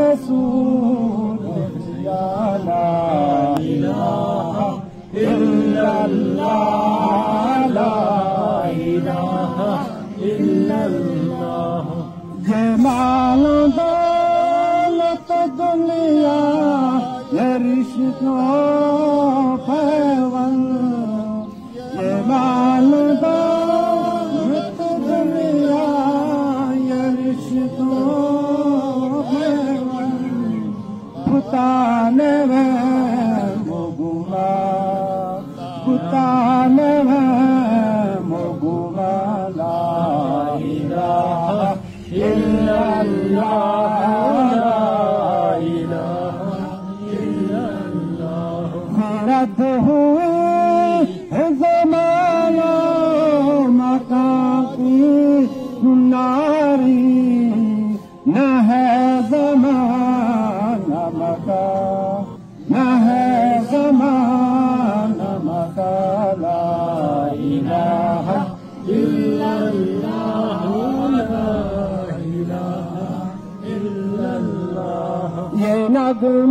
رسول یا لا الہ الا اللہ لا الہ الا اللہ یہ مال دولت دنیا یہ رشت و پیوند یہ مال دولت دنیا یہ رشت و پیوند بتانے میں مغلا بتانے میں مغلا لا الہ الا اللہ لا الہ الا اللہ رد ہوئے زمانہ مکان کی ناری نہ ہے زمانہ مکان نہ ہے زمانہ مکان لا الہ الا اللہ لا الہ الا اللہ یہ نغمہ